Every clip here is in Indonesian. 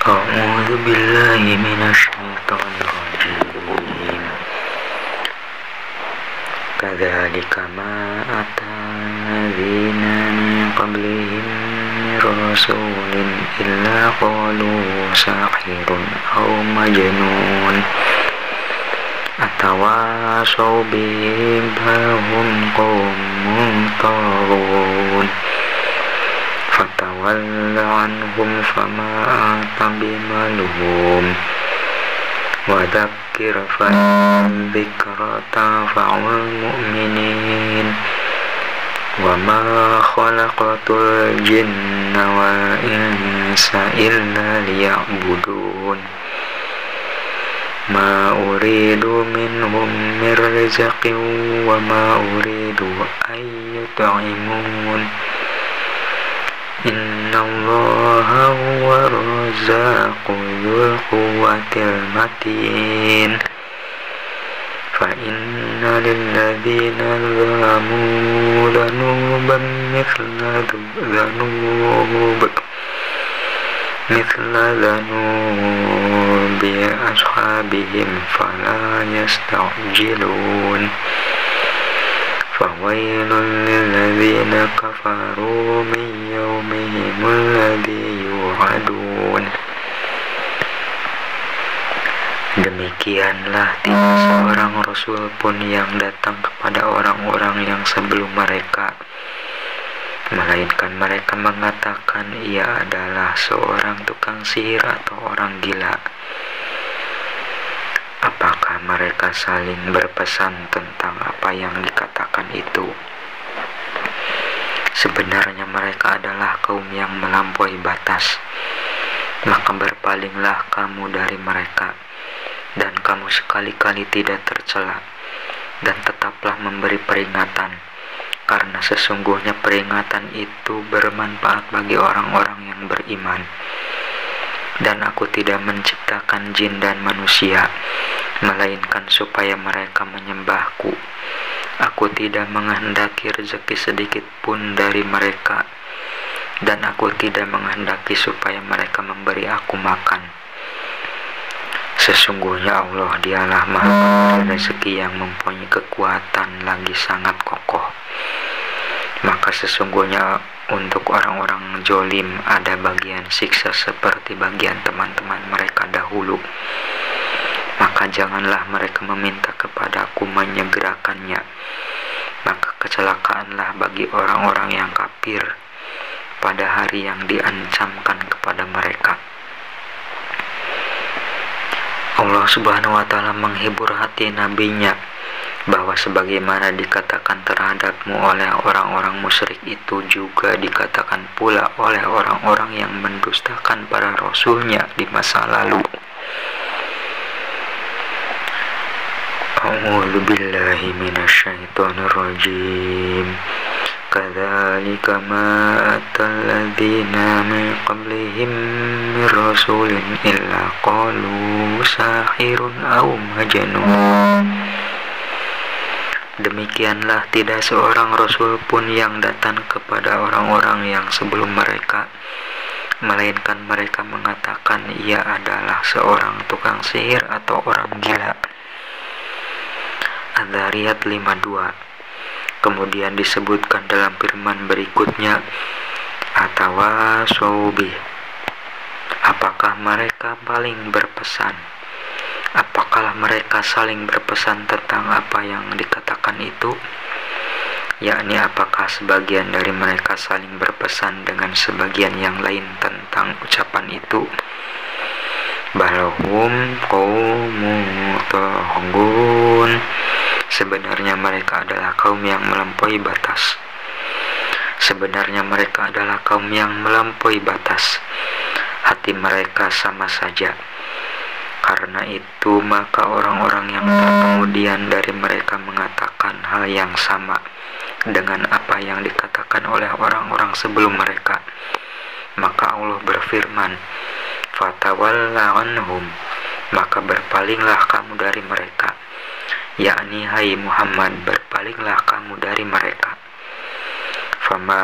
أعوذ بالله من الشيطان الرجيم كذلك ما أتى الذين من قبلهم من رسول إلا قالوا ساحر أو مجنون أتواصوا به بل هم قوم طاغون فتول عنهم فما أنت بملوم وذكر فإن الذكرى تنفع المؤمنين وما خلقت الجن والإنس إلا ليعبدون ما أريد منهم من رزق وما أريد أن يطعمون إن الله هو الرزاق ذو القوة المتين فإن للذين ظلموا ذنوبا مثل ذنوب أصحابهم فلا يستعجلون فويل للذين كفروا من يومهم الذي يوعدون. Demikianlah tidak seorang rasul pun yang datang kepada orang-orang yang sebelum mereka, melainkan mereka mengatakan ia adalah seorang tukang sihir atau orang gila. Apakah mereka saling berpesan tentang apa yang dikatakan itu? Sebenarnya mereka adalah kaum yang melampaui batas. Maka berpalinglah kamu dari mereka, dan kamu sekali-kali tidak tercela, dan tetaplah memberi peringatan, karena sesungguhnya peringatan itu bermanfaat bagi orang-orang yang beriman. Dan aku tidak menciptakan jin dan manusia, melainkan supaya mereka menyembahku. Aku tidak menghendaki rezeki sedikit pun dari mereka, dan aku tidak menghendaki supaya mereka memberi aku makan. Sesungguhnya Allah dialah Maha Pemberi rezeki yang mempunyai kekuatan lagi sangat kokoh. Maka sesungguhnya untuk orang-orang zolim ada bagian siksa seperti bagian teman-teman mereka dahulu. Maka janganlah mereka meminta kepadaku menyegerakannya. Maka kecelakaanlah bagi orang-orang yang kafir pada hari yang diancamkan kepada mereka. Allah Subhanahu wa Ta'ala menghibur hati nabinya bahwa sebagaimana dikatakan terhadapmu oleh orang-orang musyrik itu juga dikatakan pula oleh orang-orang yang mendustakan para rasulnya di masa lalu. A'udzu billahi minasyaitonir rajim. Kadzalika ma atal ladzina min qablihim min rasulin illa qalu sahirun aw majnun. Demikianlah tidak seorang rasul pun yang datang kepada orang-orang yang sebelum mereka, melainkan mereka mengatakan ia adalah seorang tukang sihir atau orang gila. Adz-Dzariyat 52. Kemudian disebutkan dalam firman berikutnya, Atawasaw bih. Apakah mereka paling berpesan? Apakah mereka saling berpesan tentang apa yang dikatakan itu? Yakni apakah sebagian dari mereka saling berpesan dengan sebagian yang lain tentang ucapan itu? Balhum qaumun taghun. Sebenarnya mereka adalah kaum yang melampaui batas. Sebenarnya mereka adalah kaum yang melampaui batas. Hati mereka sama saja. Karena itu maka orang-orang yang kemudian dari mereka mengatakan hal yang sama dengan apa yang dikatakan oleh orang-orang sebelum mereka. Maka Allah berfirman, Fatawalla anhum, maka berpalinglah kamu dari mereka. Yakni hai Muhammad, berpalinglah kamu dari mereka. Fama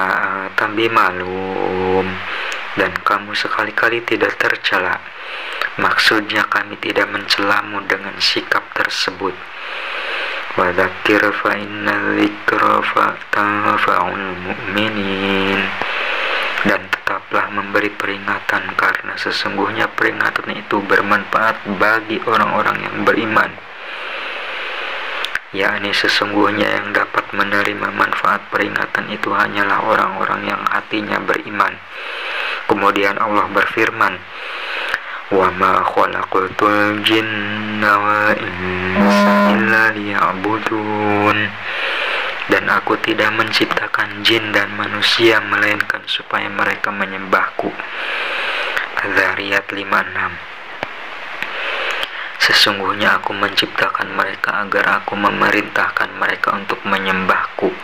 tabi malum, dan kamu sekali-kali tidak tercela. Maksudnya kami tidak mencelamu dengan sikap tersebut. Wa dzakir fa innal dzikra tanfa'ul mu'minin. Dan tetaplah memberi peringatan, karena sesungguhnya peringatan itu bermanfaat bagi orang-orang yang beriman. Yakni sesungguhnya yang dapat menerima manfaat peringatan itu hanyalah orang-orang yang hatinya beriman. Kemudian Allah berfirman, wa ma khalaqtul jinna wal insa illa liya'budun. Dan aku tidak menciptakan jin dan manusia melainkan supaya mereka menyembahku. Az-Zariyat 56. Sesungguhnya aku menciptakan mereka agar aku memerintahkan mereka untuk menyembahku,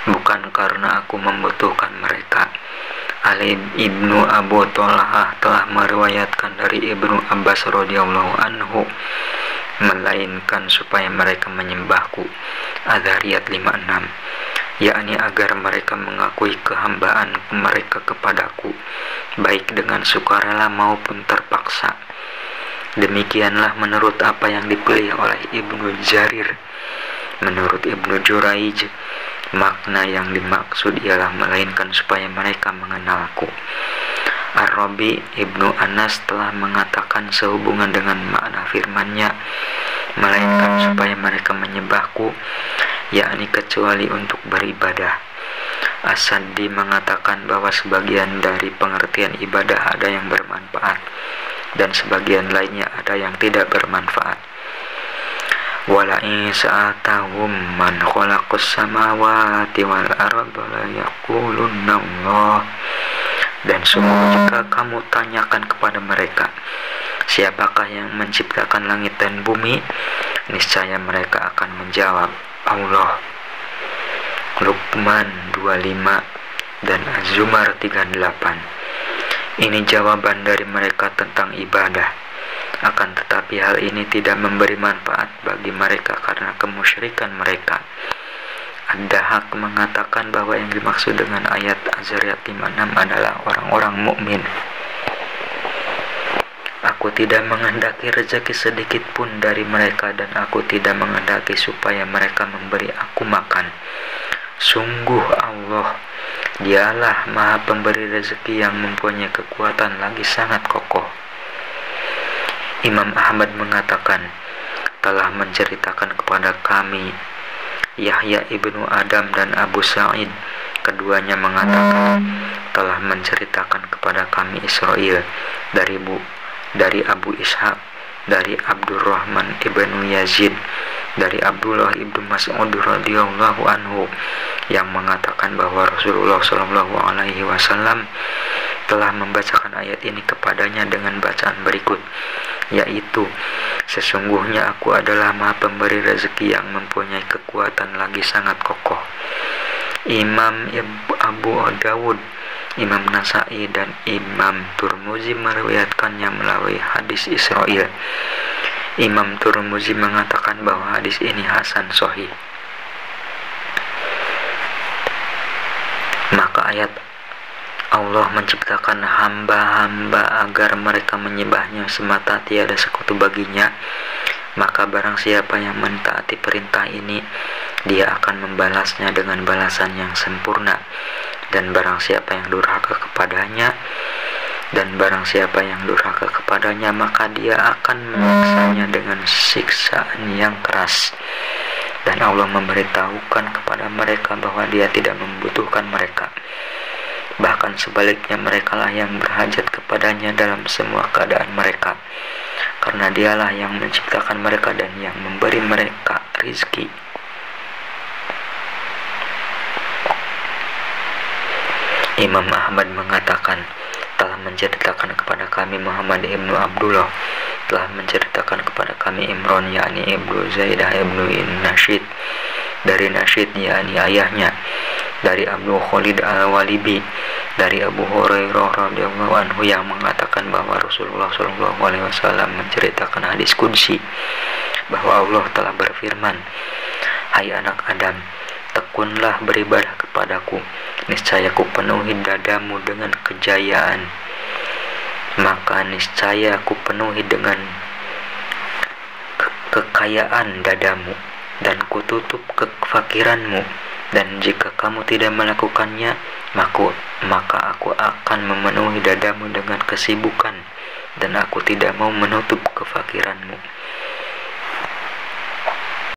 bukan karena aku membutuhkan mereka. Ali ibnu Abu Thalhah telah meriwayatkan dari Ibnu Abbas radhiyallahu anhu, melainkan supaya mereka menyembahku. Az-Zariyat 56. Yakni agar mereka mengakui kehambaan mereka kepadaku, baik dengan sukarela maupun terpaksa. Demikianlah menurut apa yang dipilih oleh Ibnu Jarir. Menurut Ibnu Juraij, makna yang dimaksud ialah melainkan supaya mereka mengenalku. Ar-Rabi Ibnu Anas telah mengatakan sehubungan dengan makna firman-Nya, melainkan supaya mereka menyembahku, yakni kecuali untuk beribadah. As-Saddi mengatakan bahwa sebagian dari pengertian ibadah ada yang bermanfaat dan sebagian lainnya ada yang tidak bermanfaat. Walain sa'atahum man khalaqas samawati wal arda la yaqulunna Allah. Dan sungguh jika kamu tanyakan kepada mereka, siapakah yang menciptakan langit dan bumi, niscaya mereka akan menjawab, Allah. Luqman 25 dan Az-Zumar 38. Ini jawaban dari mereka tentang ibadah. Akan tetapi hal ini tidak memberi manfaat bagi mereka karena kemusyrikan mereka. Ad-Dahhak mengatakan bahwa yang dimaksud dengan ayat Az-Zariyat 56 adalah orang-orang mukmin. Aku tidak menghendaki rezeki sedikit pun dari mereka, dan aku tidak menghendaki supaya mereka memberi aku makan. Sungguh Allah, Dialah Maha Pemberi rezeki yang mempunyai kekuatan lagi sangat kokoh. Imam Ahmad mengatakan, telah menceritakan kepada kami Yahya ibnu Adam dan Abu Sa'id, keduanya mengatakan telah menceritakan kepada kami Israel dari Abu Ishaq, dari Abdurrahman ibnu Yazid, dari Abdullah ibnu Mas'ud radhiyallahu anhu, yang mengatakan bahwa Rasulullah Shallallahu alaihi wasallam telah membacakan ayat ini kepadanya dengan bacaan berikut, yaitu, sesungguhnya aku adalah Maha Pemberi rezeki yang mempunyai kekuatan lagi sangat kokoh. Imam Abu Dawud, Imam Nasai, dan Imam Turmuzi meriwayatkannya melalui hadis Israel. Imam Turmuzi mengatakan bahwa hadis ini hasan sahih. Maka ayat Allah menciptakan hamba-hamba agar mereka menyembahnya semata, tiada sekutu baginya, maka barang siapa yang mentaati perintah ini, dia akan membalasnya dengan balasan yang sempurna. Dan barang siapa yang durhaka kepadanya, maka dia akan menyiksanya dengan siksaan yang keras. Dan Allah memberitahukan kepada mereka bahwa Dia tidak membutuhkan mereka. Bahkan sebaliknya, merekalah yang berhajat kepadanya dalam semua keadaan mereka, karena Dialah yang menciptakan mereka dan yang memberi mereka rizki. Imam Ahmad mengatakan, telah menceritakan kepada kami Muhammad ibnu Abdullah, telah menceritakan kepada kami Imran yakni ibnu Zaidah ibnu Nashid, dari Nashid yakni ayahnya, dari Abu Khalid al-Walibi, dari Abu Hurairah radhiyallahu anhu, yang mengatakan bahwa Rasulullah Shallallahu alaihi wasallam menceritakan hadis qudsi bahwa Allah telah berfirman, hai anak Adam, tekunlah beribadah kepadaku, niscaya ku penuhi dadamu dengan kejayaan. Maka niscaya ku penuhi dengan kekayaan dadamu, dan ku tutup kefakiranmu. Dan jika kamu tidak melakukannya, maka aku akan memenuhi dadamu dengan kesibukan, dan aku tidak mau menutup kefakiranmu.